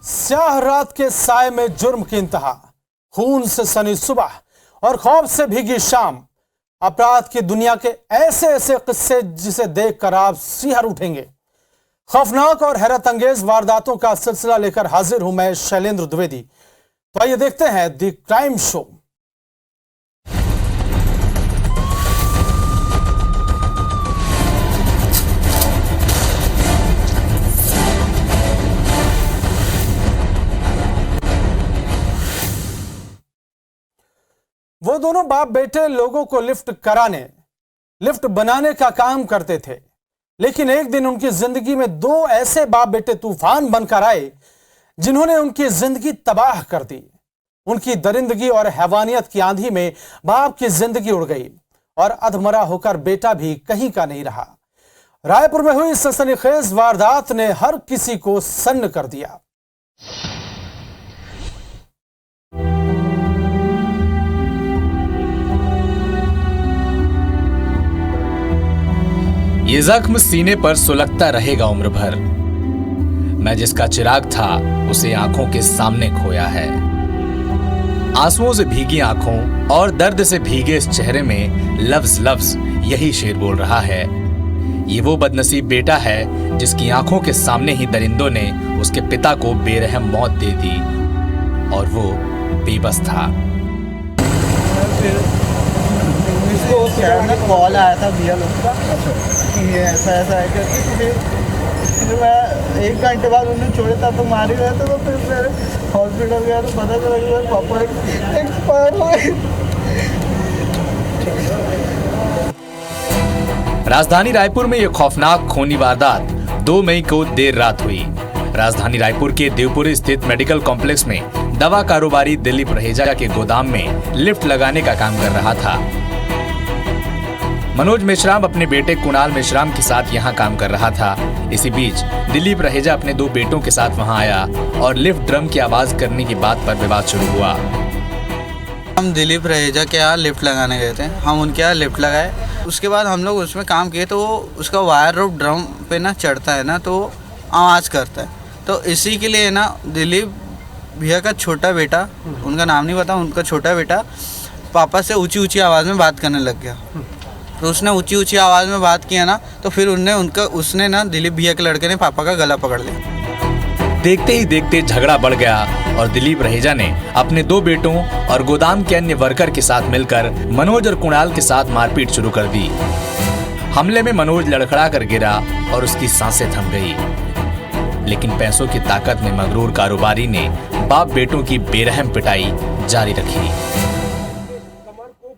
स्याह रात के साए में जुर्म की इंतहा, खून से सनी सुबह और खौफ से भीगी शाम। अपराध की दुनिया के ऐसे ऐसे किस्से जिसे देखकर आप सिहर उठेंगे। खौफनाक और हैरत अंगेज वारदातों का सिलसिला लेकर हाजिर हूं मैं शैलेंद्र द्विवेदी। तो आइए देखते हैं द क्राइम शो। वो दोनों बाप बेटे लोगों को लिफ्ट बनाने का काम करते थे, लेकिन एक दिन उनकी जिंदगी में दो ऐसे बाप बेटे तूफान बनकर आए जिन्होंने उनकी जिंदगी तबाह कर दी। उनकी दरिंदगी और हैवानियत की आंधी में बाप की जिंदगी उड़ गई और अधमरा होकर बेटा भी कहीं का नहीं रहा। रायपुर में हुई सनसनीखेज वारदात ने हर किसी को सन्न कर दिया। ये जख्म सीने पर सुलगता रहेगा उम्र भर। मैं जिसका चिराग था उसे आंखों के सामने खोया है। आंसुओं से भीगी आंखों और दर्द से भीगे इस चेहरे में लफ्ज लफ्ज यही शेर बोल रहा है। ये वो बदनसीब बेटा है जिसकी आंखों के सामने ही दरिंदों ने उसके पिता को बेरहम मौत दे दी और वो बेबस था। इसको शहर में कॉल आया था भैया लोग का कि ये ऐसा है करके। फिर मैं 1 घंटे बाद उन्हें छोड़े था तो मार ही रहे थे। तो फिर मेरे हॉस्पिटल गया तो पता चला कि मेरे पापा एक्सपायर हो गए। राजधानी रायपुर में यह खौफनाक खूनी वारदात 2 मई को देर रात हुई। राजधानी रायपुर के देवपुरी स्थित मेडिकल कॉम्प्लेक्स में दवा कारोबारी दिलीप रहेजा के गोदाम में लिफ्ट लगाने का काम कर रहा था। मनोज मेश्राम अपने बेटे कुणाल मेश्राम के साथ यहाँ काम कर रहा था। इसी बीच दिलीप रहेजा अपने 2 बेटों के साथ वहाँ आया और लिफ्ट ड्रम की आवाज करने की बात पर विवाद शुरू हुआ। हम दिलीप रहेजा के यहाँ लिफ्ट लगाने गए थे। हम उनके यहाँ लिफ्ट लगाए, उसके बाद हम लोग उसमें काम किए तो उसका वायर रोप ड्रम पे ना चढ़ता है ना तो आवाज़ करता है। तो इसी के लिए ना दिलीप भैया का छोटा बेटा, उनका नाम नहीं पता, उनका छोटा बेटा पापा से ऊंची ऊंची आवाज़ में बात करने लग गया। तो उसने ऊंची ऊंची आवाज़ में बात किया ना तो फिर उसने ना दिलीप भैया के लड़के ने पापा का गला पकड़ लिया। देखते ही देखते झगड़ा बढ़ गया और दिलीप रहेजा ने अपने 2 बेटों और गोदाम के अन्य वर्कर के साथ मिलकर मनोज और कुणाल के साथ मारपीट शुरू कर दी। हमले में मनोज लड़खड़ा कर गिरा और उसकी सांसें थम गई, लेकिन पैसों की ताकत में मगरूर कारोबारी ने बाप बेटों की बेरहम पिटाई जारी रखी।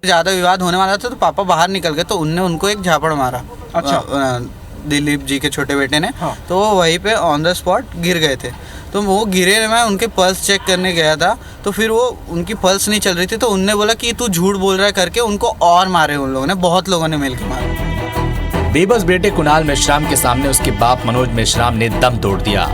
ज़्यादा विवाद होने वाला था तो पापा बाहर निकल गए तो उनने उनको एक झापड़ मारा। अच्छा। दिलीप जी के छोटे बेटे ने। हाँ। तो वो वहीं पे ऑन द स्पॉट गिर गए थे। तो वो गिरे, मैं उनके पल्स चेक करने गया था तो फिर वो उनकी पल्स नहीं चल रही थी तो उनने बोला कि तू झूठ बोल रहा है करके उनको और मारे। उन लोगों ने, बहुत लोगों ने मिलकर मारा। बेबस बेटे कुणाल मेश्राम के सामने उसके बाप मनोज मेश्राम ने दम तोड़ दिया,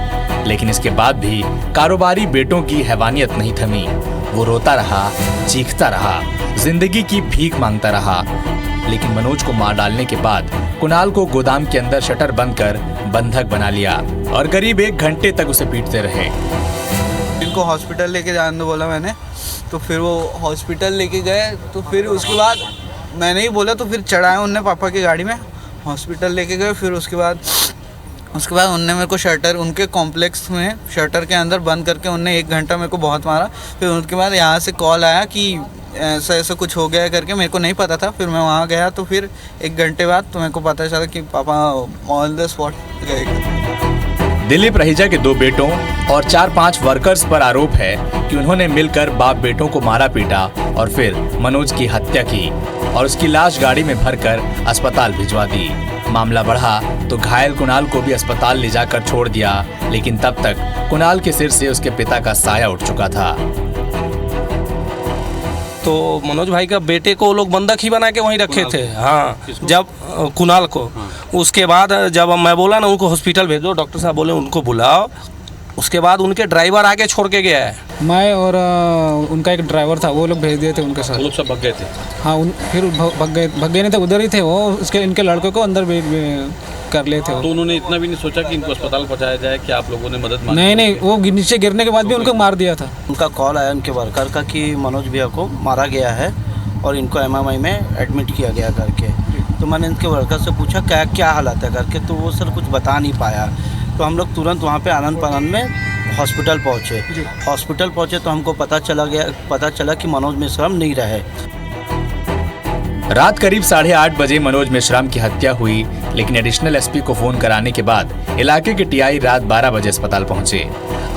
लेकिन इसके बाद भी कारोबारी बेटों की हैवानियत नहीं थमी। वो रोता रहा, चीखता रहा, जिंदगी की भीख मांगता रहा। लेकिन मनोज को मार डालने के बाद कुणाल को गोदाम के अंदर शटर बंद कर बंधक बना लिया और करीब 1 घंटे तक उसे पीटते रहे। इनको हॉस्पिटल लेके जाने दो बोला मैंने, तो फिर वो हॉस्पिटल लेके गए। तो फिर उसके बाद मैंने ही बोला तो फिर चढ़ाए उनने पापा की गाड़ी में, हॉस्पिटल लेके गए। फिर उसके बाद उनने मेरे को शटर, उनके कॉम्प्लेक्स में शटर के अंदर बंद करके उनने 1 घंटा मेरे को बहुत मारा। फिर उसके बाद यहाँ से कॉल आया कि ऐसा कुछ हो गया करके, मेरे को नहीं पता था। फिर मैं वहाँ गया तो फिर 1 घंटे बाद तो मेरे को पता चला कि पापा ऑन द स्पॉट गए। दिलीप रहेजा के 2 बेटों और 4-5 वर्कर्स पर आरोप है कि उन्होंने मिलकर बाप बेटों को मारा पीटा और फिर मनोज की हत्या की और उसकी लाश गाड़ी में भरकर अस्पताल भिजवा दी। मामला बढ़ा तो घायल कुणाल को भी अस्पताल ले जाकर छोड़ दिया, लेकिन तब तक कुणाल के सिर से उसके पिता का साया उठ चुका था। तो मनोज भाई का बेटे को वो लोग बंधक ही बना के वहीं रखे थे। हाँ, जब कुणाल को। उसके बाद जब मैं बोला ना उनको हॉस्पिटल भेजो, डॉक्टर साहब बोले उनको बुलाओ। उसके बाद उनके ड्राइवर आके छोड़ के गया है। मैं और उनका एक ड्राइवर था, वो लोग भेज दिए थे उनके साथ। वो लोग सब भाग गए थे। हाँ, फिर भाग गए नहीं थे, उधर ही थे वो। उसके इनके लड़के को अंदर कर लेते हो। तो उन्होंने इतना भी नहीं सोचा कि इनको अस्पताल पहुंचाया जाए कि आप लोगों ने मदद मांगी? नहीं नहीं, वो नीचे गिरने के बाद भी उनको मार दिया था। उनका कॉल आया उनके वर्कर का कि मनोज भैया को मारा गया है और इनको एमएमआई में एडमिट किया गया करके। तो मैंने इनके वर्कर से पूछा क्या हालत है करके, तो वो सर कुछ बता नहीं पाया। तो हम लोग तुरंत वहाँ पे आनंद फानंद में हॉस्पिटल पहुँचे तो हमको पता चला कि मनोज मेश्राम नहीं रहे। रात करीब 8:30 बजे मनोज मेश्राम की हत्या हुई, लेकिन एडिशनल एसपी को फोन कराने के बाद इलाके के टीआई रात 12 बजे अस्पताल पहुंचे।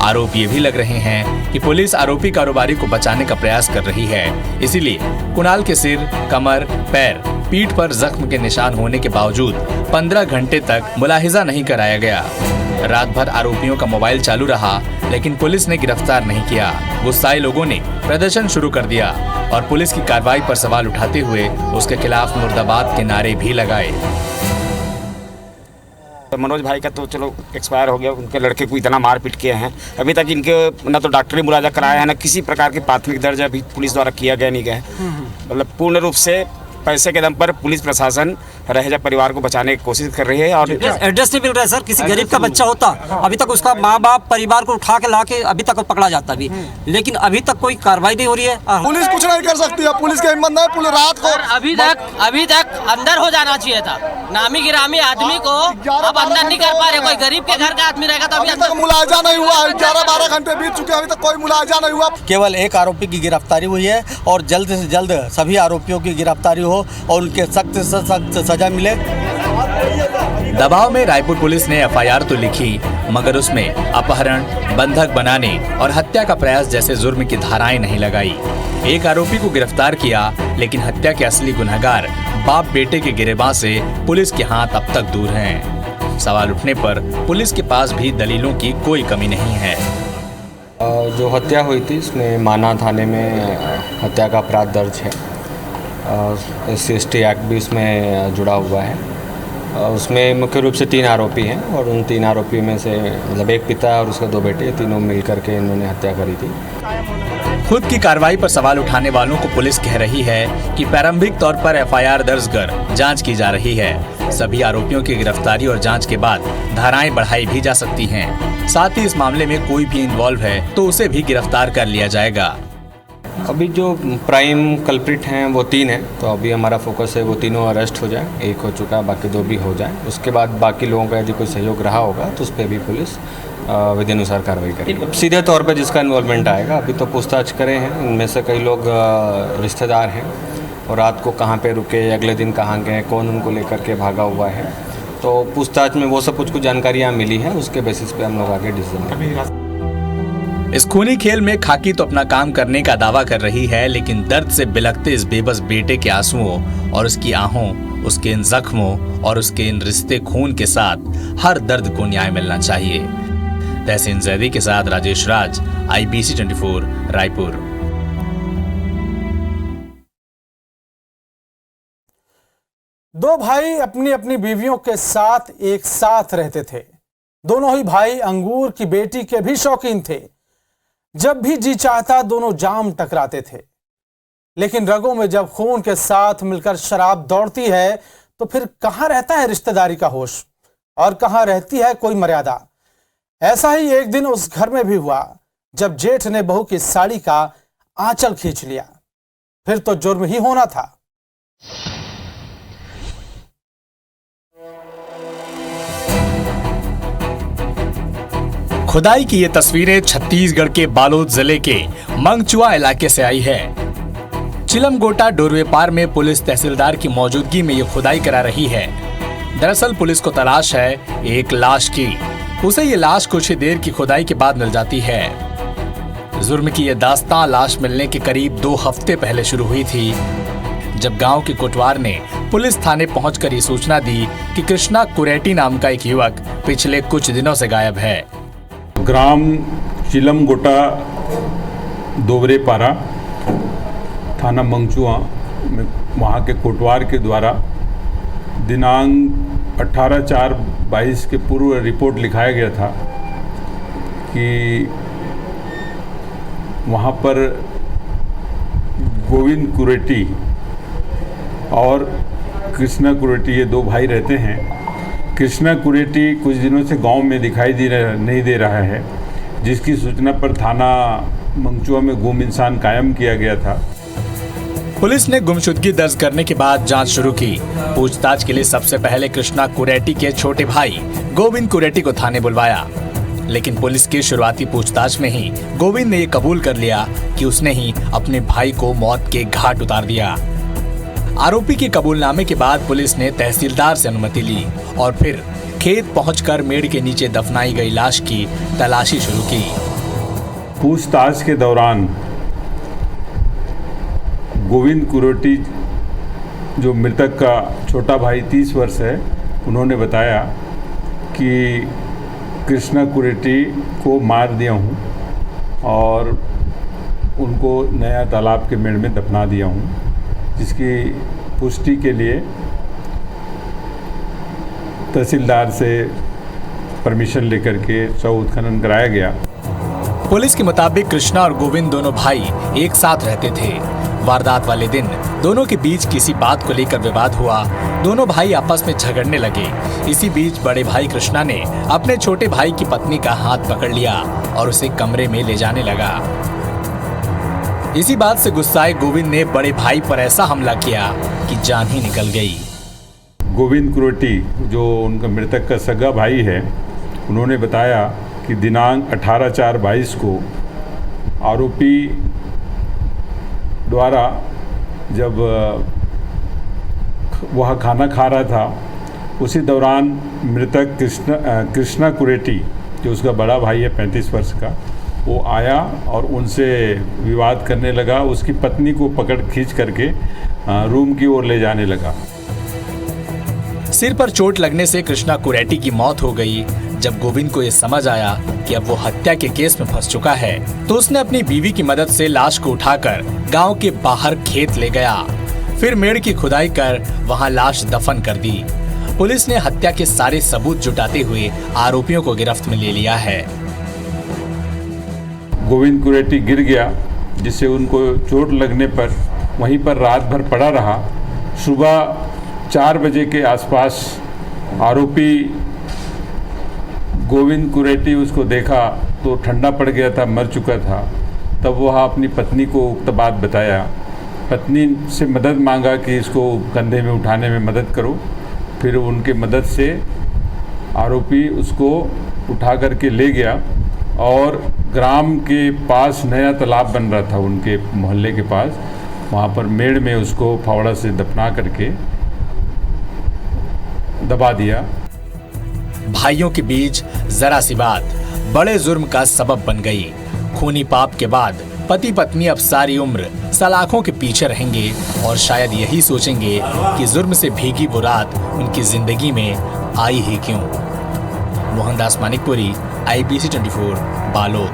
आरोप ये भी लग रहे हैं कि पुलिस आरोपी कारोबारी को बचाने का प्रयास कर रही है, इसीलिए कुणाल के सिर, कमर, पैर, पीठ पर जख्म के निशान होने के बावजूद 15 घंटे तक मुलाहिजा नहीं कराया गया। रात भर आरोपियों का मोबाइल चालू रहा, लेकिन पुलिस ने गिरफ्तार नहीं किया। गुस्साए लोगों ने प्रदर्शन शुरू कर दिया और पुलिस की कार्रवाई पर सवाल उठाते हुए उसके खिलाफ मुर्दाबाद के नारे भी लगाए। मनोज भाई का तो चलो एक्सपायर हो गया, उनके लड़के को इतना मारपीट किए हैं, अभी तक इनके ना तो डॉक्टरी मुलाजा कराया है, ना किसी प्रकार की प्राथमिक दर्ज अभी पुलिस द्वारा किया गया नहीं गया। मतलब पूर्ण रूप से पैसे के दम पर पुलिस प्रशासन रहे परिवार को बचाने की कोशिश कर रही है। और एड्रेस नहीं मिल रहा है सर। किसी गरीब का बच्चा होता अभी तक उसका माँ बाप परिवार को उठा के लाके अभी तक पकड़ा जाता भी, लेकिन अभी तक कोई कार्रवाई नहीं हो रही है। पुलिस कुछ नहीं कर सकती है, पुलिस की हिम्मत नहीं। पुलिस रात को अभी तक अंदर हो जाना चाहिए था। नामी गिरामी आदमी को अब अंदर नहीं कर पा रहे। कोई गरीब के घर का आदमी रहेगा तो अभी तक मुलाजा नहीं हुआ। 11-12 घंटे बीत चुके, अभी तक कोई मुलाजा नहीं हुआ। केवल एक आरोपी की गिरफ्तारी हुई है और जल्द से जल्द सभी आरोपियों की गिरफ्तारी हो और उनके सख्त से सख्त सजा मिले। दबाव में रायपुर पुलिस ने एफआईआर तो लिखी, मगर उसमें अपहरण, बंधक बनाने और हत्या का प्रयास जैसे जुर्म की धाराएं नहीं लगाई। एक आरोपी को गिरफ्तार किया, लेकिन हत्या के असली गुनहगार बाप बेटे के गिरेबान से पुलिस के हाथ अब तक दूर हैं। सवाल उठने पर पुलिस के पास भी दलीलों की कोई कमी नहीं है। जो हत्या हुई थी इसमें माना थाने में हत्या का अपराध दर्ज है। SC/ST एक्ट भी इसमें जुड़ा हुआ है। उसमें मुख्य रूप से 3 आरोपी हैं और उन 3 आरोपी में से मतलब एक पिता और उसके 2 बेटे, तीनों मिलकर के इन्होंने हत्या करी थी। खुद की कार्रवाई पर सवाल उठाने वालों को पुलिस कह रही है कि प्रारंभिक तौर पर एफआईआर दर्ज कर जांच की जा रही है। सभी आरोपियों की गिरफ्तारी और जांच के बाद धाराएं बढ़ाई भी जा सकती हैं। साथ ही इस मामले में कोई भी इन्वॉल्व है तो उसे भी गिरफ्तार कर लिया जाएगा। अभी जो प्राइम कल्प्रिट हैं वो 3 हैं, तो अभी हमारा फोकस है वो तीनों अरेस्ट हो जाए। एक हो चुका है, बाकी 2 भी हो जाए। उसके बाद बाकी लोगों का यदि कोई सहयोग रहा होगा तो उस पर भी पुलिस विधि अनुसार कार्रवाई करेगी। सीधे तौर पे जिसका इन्वॉल्वमेंट आएगा, अभी तो पूछताछ करें हैं। उनमें से कई लोग रिश्तेदार हैं और रात को कहाँ पे रुके, अगले दिन कहाँ गए, कौन उनको लेकर के भागा हुआ है, तो पूछताछ में वो सब कुछ जानकारियाँ मिली हैं। उसके बेसिस पे हम लोग आगे डिसीजन करेंगे। इस खूनी खेल में खाकी तो अपना काम करने का दावा कर रही है, लेकिन दर्द से बिलखते इस बेबस बेटे के आंसुओं और उसकी आहों, उसके इन जख्मों और उसके इन रिश्ते खून के साथ हर दर्द को न्याय मिलना चाहिए। तहसीन जैदी के साथ राजेश राज, IBC 24 रायपुर। दो भाई अपनी अपनी बीवियों के साथ एक साथ रहते थे। दोनों ही भाई अंगूर की बेटी के भी शौकीन थे। जब भी जी चाहता दोनों जाम टकराते थे। लेकिन रगों में जब खून के साथ मिलकर शराब दौड़ती है तो फिर कहां रहता है रिश्तेदारी का होश और कहां रहती है कोई मर्यादा। ऐसा ही एक दिन उस घर में भी हुआ जब जेठ ने बहू की साड़ी का आंचल खींच लिया। फिर तो जुर्म ही होना था। खुदाई की ये तस्वीरें छत्तीसगढ़ के बालोद जिले के मंगचुआ इलाके से आई है। चिलमगोटा डोरवे पार में पुलिस तहसीलदार की मौजूदगी में ये खुदाई करा रही है। दरअसल पुलिस को तलाश है एक लाश की। उसे ये लाश कुछ ही देर की खुदाई के बाद मिल जाती है। जुर्म की ये दास्तां लाश मिलने के करीब 2 हफ्ते पहले शुरू हुई थी, जब गांव के कोटवार ने पुलिस थाने पहुंचकर ये सूचना दी कि कृष्णा कुरेटी नाम का एक युवक पिछले कुछ दिनों से गायब है। ग्राम चिलमगोटा दोवरेपारा थाना मंगचुआ में वहाँ के कोटवार के द्वारा दिनांक 18/4/22 के पूर्व रिपोर्ट लिखाया गया था कि वहाँ पर गोविंद कुरेटी और कृष्णा कुरेटी ये 2 भाई रहते हैं। कृष्णा कुरेटी कुछ दिनों से गांव में दिखाई नहीं दे रहा है, जिसकी सूचना पर थाना मंगचुआ में गुम इंसान कायम किया गया था। पुलिस ने गुमशुदगी दर्ज करने के बाद जांच शुरू की। पूछताछ के लिए सबसे पहले कृष्णा कुरेटी के छोटे भाई गोविंद कुरेटी को थाने बुलवाया, लेकिन पुलिस की शुरुआती पूछताछ में ही गोविंद ने ये कबूल कर लिया कि उसने ही अपने भाई को मौत के घाट उतार दिया। आरोपी के कबूलनामे के बाद पुलिस ने तहसीलदार से अनुमति ली और फिर खेत पहुंचकर मेड़ के नीचे दफनाई गई लाश की तलाशी शुरू की। पूछताछ के दौरान गोविंद कुरेटी, जो मृतक का छोटा भाई 30 वर्ष है, उन्होंने बताया कि कृष्णा कुरेटी को मार दिया हूँ और उनको नया तालाब के मेड़ में दफना दिया हूँ, जिसकी पुष्टि के लिए तहसीलदार से परमिशन लेकर के शव उत्खनन कराया गया। पुलिस के मुताबिक कृष्णा और गोविंद दोनों भाई एक साथ रहते थे। वारदात वाले दिन दोनों के बीच किसी बात को लेकर विवाद हुआ। दोनों भाई आपस में झगड़ने लगे। इसी बीच बड़े भाई कृष्णा ने अपने छोटे भाई की पत्नी का हाथ पकड़ लिया और उसे कमरे में ले जाने लगा। इसी बात से गुस्साए गोविंद ने बड़े भाई पर ऐसा हमला किया कि जान ही निकल गई। गोविंद कुरेटी, जो उनका मृतक का सगा भाई है, उन्होंने बताया कि दिनांक 18/4/22 को आरोपी द्वारा जब वह खाना खा रहा था, उसी दौरान मृतक कृष्णा कुरेटी, जो उसका बड़ा भाई है 35 वर्ष का, वो आया और उनसे विवाद करने लगा। उसकी पत्नी को पकड़ खींच करके रूम की ओर ले जाने लगा। सिर पर चोट लगने से कृष्णा कुरेटी की मौत हो गई। जब गोविंद को यह समझ आया कि अब वो हत्या के केस में फंस चुका है, तो उसने अपनी बीवी की मदद से लाश को उठाकर गांव के बाहर खेत ले गया। फिर मेड़ की खुदाई कर वहां लाश दफन कर दी। पुलिस ने हत्या के सारे सबूत जुटाते हुए आरोपियों को गिरफ्त में ले लिया है। गोविंद कुरेटी गिर गया, जिससे उनको चोट लगने पर वहीं पर रात भर पड़ा रहा। सुबह 4 बजे के आसपास आरोपी गोविंद कुरेटी उसको देखा तो ठंडा पड़ गया था, मर चुका था। तब वह अपनी पत्नी को उक्त बात बताया। पत्नी से मदद मांगा कि इसको कंधे में उठाने में मदद करो। फिर उनके मदद से आरोपी उसको उठा करके ले गया और ग्राम के पास नया तालाब बन रहा था, उनके मोहल्ले के पास, वहाँ पर मेड़ में उसको फावड़ा से दफना करके दबा दिया। भाइयों के बीच जरा सी बात बड़े जुर्म का सबब बन गई। खूनी पाप के बाद पति पत्नी अब सारी उम्र सलाखों के पीछे रहेंगे और शायद यही सोचेंगे कि जुर्म से भीगी वो रात उनकी जिंदगी में आई ही क्यों। मोहनदास मानिकपुरी, IBC 24, बालोद।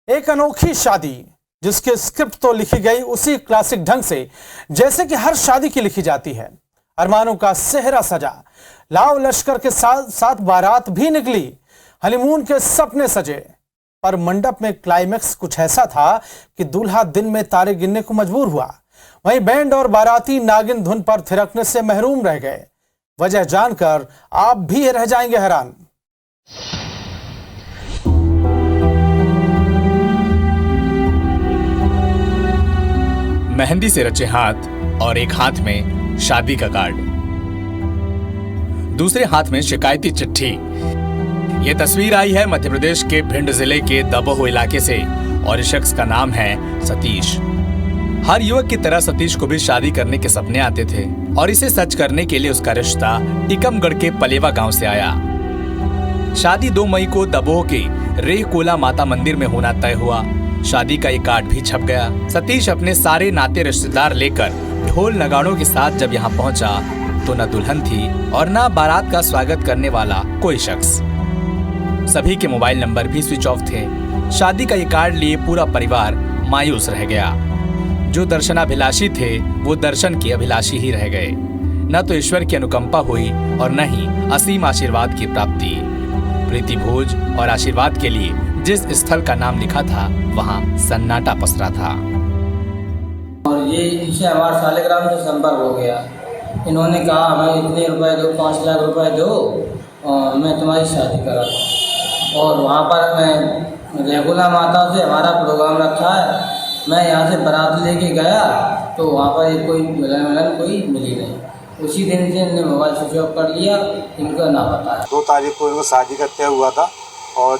एक अनोखी शादी जिसके स्क्रिप्ट तो लिखी गई उसी क्लासिक ढंग से जैसे कि हर शादी की लिखी जाती है। अरमानों का सेहरा सजा, लाव लश्कर के साथ साथ बारात भी निकली, हनीमून के सपने सजे, पर मंडप में क्लाइमैक्स कुछ ऐसा था कि दूल्हा दिन में तारे गिनने को मजबूर हुआ। वहीं बैंड और बाराती नागिन धुन पर थिरकने से महरूम रह गए। वजह जानकर आप भी रह जाएंगे हैरान। मेहंदी से रचे हाथ और एक हाथ में शादी का कार्ड, दूसरे हाथ में शिकायती चिट्ठी। यह तस्वीर आई है मध्य प्रदेश के भिंड जिले के दबोह इलाके से और इस शख्स का नाम है सतीश। हर युवक की तरह सतीश को भी शादी करने के सपने आते थे और इसे सच करने के लिए उसका रिश्ता टीकमगढ़ के पलेवा गांव से आया। शादी 2 मई को दबोह के रेह कोला माता मंदिर में होना तय हुआ। शादी का एक कार्ड भी छप गया। सतीश अपने सारे नाते रिश्तेदार लेकर ढोल नगाड़ों के साथ जब यहाँ पहुंचा तो न दुल्हन थी और न बारात का स्वागत करने वाला कोई शख्स। सभी के मोबाइल नंबर भी स्विच ऑफ थे। शादी का ये कार्ड लिए पूरा परिवार मायूस रह गया। जो दर्शनाभिलाषी थे वो दर्शन के अभिलाषी ही रह गए। न तो ईश्वर की अनुकंपा हुई और न ही असीम आशीर्वाद की प्राप्ति। प्रीति भोज और आशीर्वाद के लिए जिस स्थल का नाम लिखा था वहाँ सन्नाटा पसरा था। और ये इनसे हमारा सालिग्राम से संपर्क हो गया इन्होंने कहा हमें इतने रुपए दो, 5 लाख रुपए दो और मैं तुम्हारी शादी करा। और वहाँ पर मैं रेगुला माता से हमारा प्रोग्राम रखा है, मैं यहाँ से बारात लेके गया तो वहाँ पर कोई दुल्हन कोई मिली नहीं। उसी दिन से इन्होंने मोबाइल स्विच ऑफ कर लिया, इनका ना पता है। 2 तारीख को इनको शादी का तय हुआ था और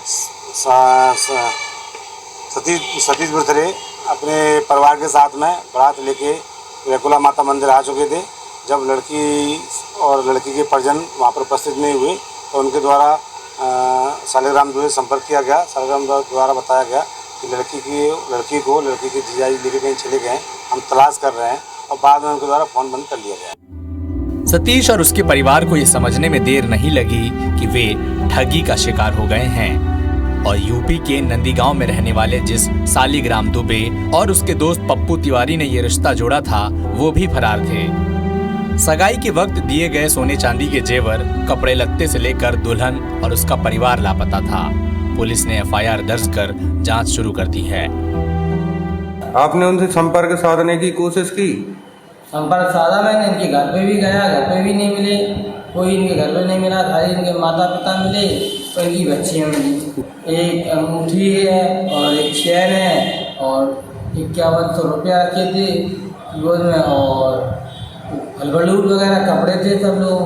सतीश बर्थडे अपने परिवार के साथ में बारात लेके रेकुला माता मंदिर आ चुके थे। जब लड़की और लड़की के परिजन वहाँ पर उपस्थित नहीं हुए तो उनके द्वारा शालिग्राम दुबे संपर्क किया गया। शालिग्राम द्वारा बताया गया कि लड़की के जीजाजी लेके कहीं चले गए, हम तलाश कर रहे हैं, और बाद में उनके द्वारा फ़ोन बंद कर लिया गया। सतीश और उसके परिवार को ये समझने में देर नहीं लगी कि वे ठगी का शिकार हो गए हैं और यूपी के नंदीगांव में रहने वाले जिस शालिग्राम दुबे और उसके दोस्त पप्पू तिवारी ने ये रिश्ता जोड़ा था वो भी फरार थे। सगाई के वक्त दिए गए सोने चांदी के जेवर, कपड़े लत्ते से लेकर दुल्हन और उसका परिवार लापता था। पुलिस ने एफआईआर दर्ज कर जांच शुरू कर दी है। आपने उनसे संपर्क साधने की कोशिश की? संपर्क साधा मैंने, इनके घर पे भी गया, घर पे भी नहीं मिले, कोई इनके घर पे नहीं मिला, खाली इनके माता पिता मिले और इनकी बच्चियाँ मिली। एक अंगूठी है और एक चैन है और 5100 रुपया रखे थे गोद में और हलबलूट वगैरह कपड़े थे सब लोग।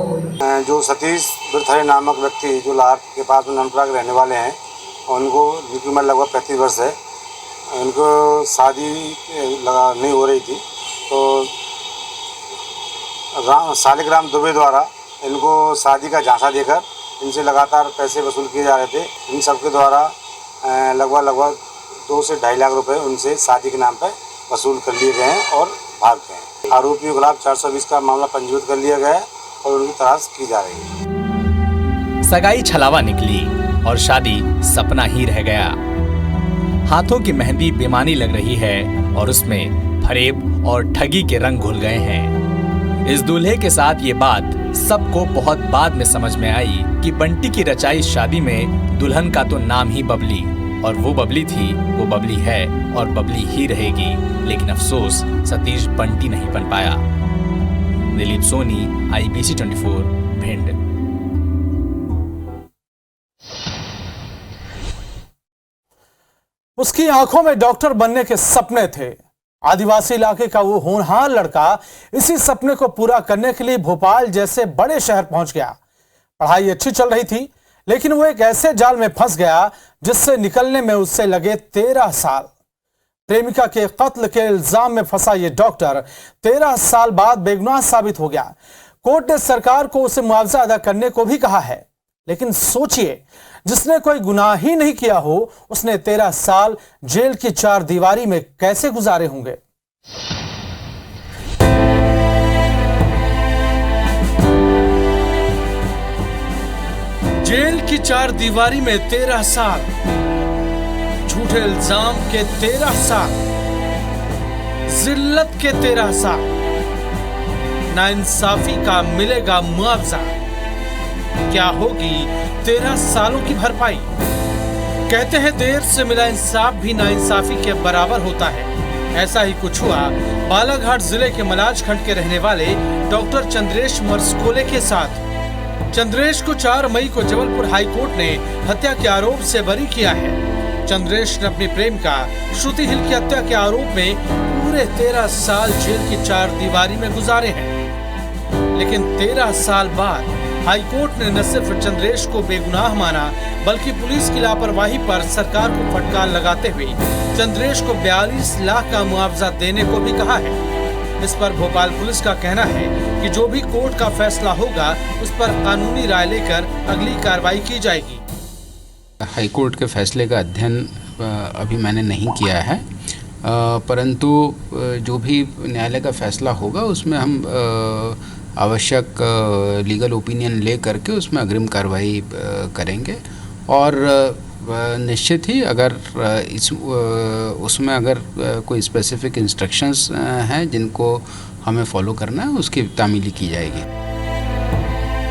जो सतीश बिरथरे नामक व्यक्ति जो लाहौर के पास में नमपरा के रहने वाले हैं, उनको जिनकी उम्र लगभग 35 वर्ष है, उनको शादी नहीं हो रही थी तो शालिग्राम दुबे द्वारा इनको शादी का झांसा देकर इनसे लगातार पैसे वसूल किए जा रहे थे। इन सबके द्वारा लगभग 2 से 2.5 लाख रुपए उनसे शादी के नाम पर वसूल कर लिए गए हैं और भाग गए हैं। आरोपियों के खिलाफ 420 का मामला पंजीकृत कर लिया गया है और उनकी तलाश की जा रही है। सगाई छलावा निकली और शादी सपना ही रह गया। हाथों की मेहंदी बेमानी लग रही है और उसमें फरेब और ठगी के रंग घुल गए हैं। इस दूल्हे के साथ ये बात सबको बहुत बाद में समझ में आई कि बंटी की रचाई शादी में दुल्हन का तो नाम ही बबली, और वो बबली थी, वो बबली है और बबली ही रहेगी। लेकिन अफसोस सतीश बंटी नहीं बन पाया। दिलीप सोनी, IBC 24, भिंड। उसकी आंखों में डॉक्टर बनने के सपने थे। आदिवासी इलाके का वो होनहार लड़का इसी सपने को पूरा करने के लिए भोपाल जैसे बड़े शहर पहुंच गया। पढ़ाई अच्छी चल रही थी, लेकिन वो एक ऐसे जाल में फंस गया जिससे निकलने में उससे लगे 13 साल। प्रेमिका के कत्ल के इल्जाम में फंसा ये डॉक्टर 13 साल बाद बेगुनाह साबित हो गया। कोर्ट ने सरकार को उसे मुआवजा अदा करने को भी कहा है, लेकिन सोचिए, जिसने कोई गुनाह ही नहीं किया हो उसने 13 साल जेल की 4 दीवारी में कैसे गुजारे होंगे। जेल की 4 दीवारी में 13 साल, झूठे इल्जाम के 13 साल, जिल्लत के 13 साल, नाइंसाफी का मिलेगा मुआवजा। क्या होगी 13 सालों की भरपाई? कहते हैं देर से मिला इंसाफ भी नाइंसाफी के बराबर होता है। ऐसा ही कुछ हुआ बालाघाट जिले के मलाज खंड के रहने वाले डॉक्टर चंद्रेश मरसकोले के साथ। चंद्रेश को 4 मई को जबलपुर हाई कोर्ट ने हत्या के आरोप से बरी किया है। चंद्रेश ने अपनी प्रेमिका श्रुति हिल की हत्या के आरोप में पूरे 13 साल जेल की 4 दीवारी में गुजारे हैं। लेकिन 13 साल बाद हाई कोर्ट ने न सिर्फ चंद्रेश को बेगुनाह माना, बल्कि पुलिस की लापरवाही पर सरकार को फटकार लगाते हुए चंद्रेश को 42 लाख का मुआवजा देने को भी कहा है। इस पर भोपाल पुलिस का कहना है कि जो भी कोर्ट का फैसला होगा उस पर कानूनी राय लेकर अगली कार्रवाई की जाएगी। हाई कोर्ट के फैसले का अध्ययन अभी मैंने नहीं किया है, परंतु जो भी न्यायालय का फैसला होगा उसमें हम आवश्यक लीगल ओपिनियन ले करके उसमें अग्रिम कार्रवाई करेंगे। और निश्चित ही अगर उसमें अगर कोई स्पेसिफिक इंस्ट्रक्शंस हैं जिनको हमें फॉलो करना है उसकी तामीली की जाएगी।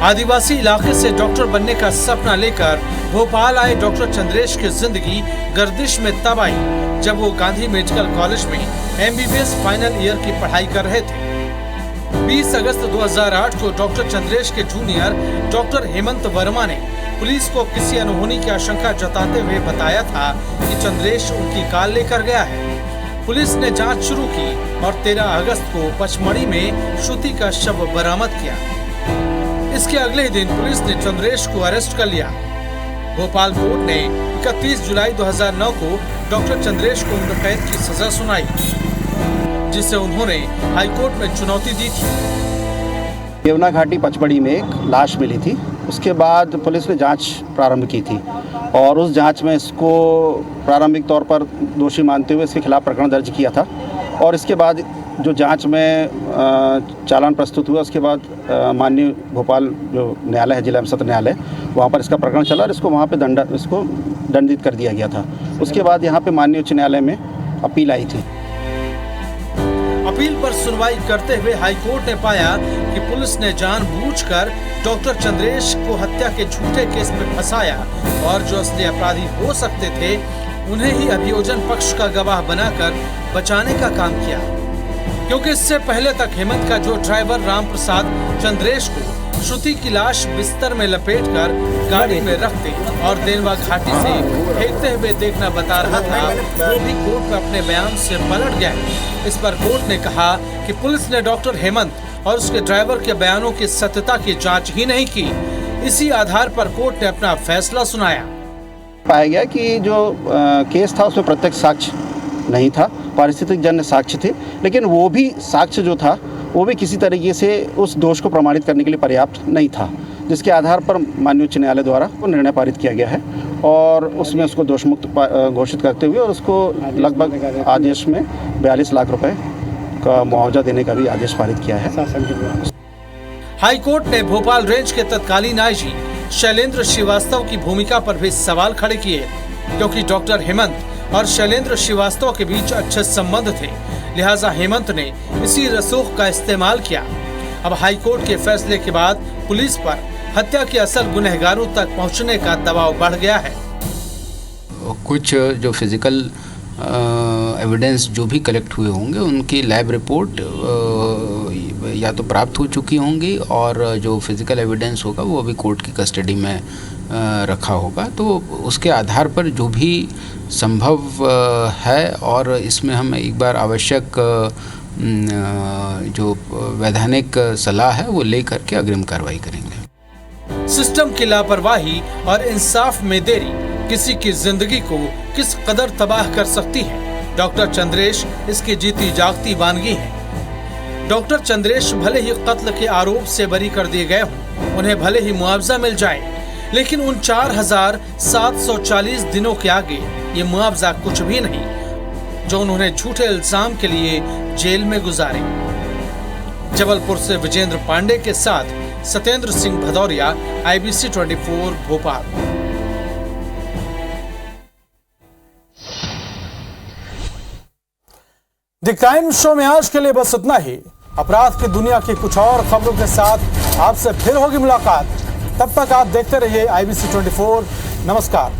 आदिवासी इलाके से डॉक्टर बनने का सपना लेकर भोपाल आए डॉक्टर चंद्रेश की जिंदगी गर्दिश में तब आई जब वो गांधी मेडिकल कॉलेज में MBBS फाइनल ईयर की पढ़ाई कर रहे थे। 20 अगस्त 2008 को डॉक्टर चंद्रेश के जूनियर डॉक्टर हेमंत वर्मा ने पुलिस को किसी अनहोनी की आशंका जताते हुए बताया था कि चंद्रेश उनकी कार लेकर गया है। पुलिस ने जांच शुरू की और 13 अगस्त को पचमढ़ी में श्रुति का शव बरामद किया। इसके अगले दिन पुलिस ने चंद्रेश को अरेस्ट कर लिया। भोपाल कोर्ट ने 31 जुलाई 2009 को डॉक्टर चंद्रेश को उम्र कैद की सजा सुनाई, जिसे उन्होंने हाईकोर्ट में चुनौती दी थी। यमुना घाटी पचमढ़ी में एक लाश मिली थी। उसके बाद पुलिस ने जांच प्रारंभ की थी और उस जांच में इसको प्रारंभिक तौर पर दोषी मानते हुए इसके खिलाफ प्रकरण दर्ज किया था और इसके बाद जो जांच में चालान प्रस्तुत हुआ, उसके बाद माननीय भोपाल जो न्यायालय है, जिला एवं सत्र न्यायालय, वहाँ पर इसका प्रकरण चला और इसको वहाँ पे दंडित कर दिया गया था। उसके बाद यहाँ पे माननीय उच्च न्यायालय में अपील आई थी। अपील पर सुनवाई करते हुए हाईकोर्ट ने पाया कि पुलिस ने जानबूझकर डॉक्टर चंद्रेश को हत्या के झूठे केस में फंसाया और जो असली अपराधी हो सकते थे उन्हें ही अभियोजन पक्ष का गवाह बनाकर बचाने का काम किया, क्योंकि इससे पहले तक हेमंत का जो ड्राइवर राम प्रसाद चंद्रेश को श्रुति की लाश बिस्तर में लपेटकर गाड़ी में रखते और देनवा घाटी से फेंकते हुए देखना बता रहा था, वो भी कोर्ट में अपने बयान से पलट गया। इस पर कोर्ट ने कहा कि पुलिस ने डॉक्टर हेमंत और उसके ड्राइवर के बयानों की सत्यता की जांच ही नहीं की। इसी आधार पर कोर्ट ने अपना फैसला सुनाया। पाया गया कि जो केस था उसमें प्रत्यक्ष साक्ष्य नहीं था, पारिस्थितिक जन्य साक्ष्य थे, लेकिन वो भी साक्ष्य जो था वो भी किसी तरीके से उस दोष को प्रमाणित करने के लिए पर्याप्त नहीं था, जिसके आधार पर माननीय उच्च न्यायालय द्वारा वो निर्णय पारित किया गया है और उसमें उसको दोषमुक्त घोषित करते हुए और उसको लगभग आदेश में 42 लाख रुपए का मुआवजा देने का भी आदेश पारित किया है। हाई कोर्ट ने भोपाल रेंज के तत्कालीन आईजी शैलेंद्र श्रीवास्तव की भूमिका पर भी सवाल खड़े किए, क्योंकि डॉक्टर हेमंत और शैलेंद्र श्रीवास्तव के बीच अच्छे संबंध थे, लिहाजा हेमंत ने इसी रसूख का इस्तेमाल किया। अब हाईकोर्ट के फैसले के बाद पुलिस पर हत्या के असल गुनहगारों तक पहुंचने का दबाव बढ़ गया है। कुछ जो फिजिकल एविडेंस जो भी कलेक्ट हुए होंगे उनकी लैब रिपोर्ट या तो प्राप्त हो चुकी होंगी और जो फिजिकल एविडेंस होगा वो अभी कोर्ट की कस्टडी में रखा होगा। तो उसके आधार पर जो भी संभव है और इसमें हम एक बार आवश्यक जो वैधानिक सलाह है वो ले करके अग्रिम कार्रवाई करेंगे। सिस्टम की लापरवाही और इंसाफ में देरी किसी की जिंदगी को किस कदर तबाह कर सकती है, डॉक्टर चंद्रेश इसकी जीती जागती वानगी है। डॉक्टर चंद्रेश भले ही कत्ल के आरोप से बरी कर दिए गए हों, उन्हें भले ही मुआवजा मिल जाए, लेकिन उन 4740 दिनों के आगे ये मुआवजा कुछ भी नहीं जो उन्होंने झूठे इल्जाम के लिए जेल में गुजारे। जबलपुर से विजेंद्र पांडे के साथ Satyendra Singh Bhadauria, IBC 24 Bhopal. The crime show में आज के लिए बस इतना ही। अपराध की दुनिया की कुछ और खबरों के साथ आपसे फिर होगी मुलाकात। तब तक आप देखते रहिए IBC 24। नमस्कार।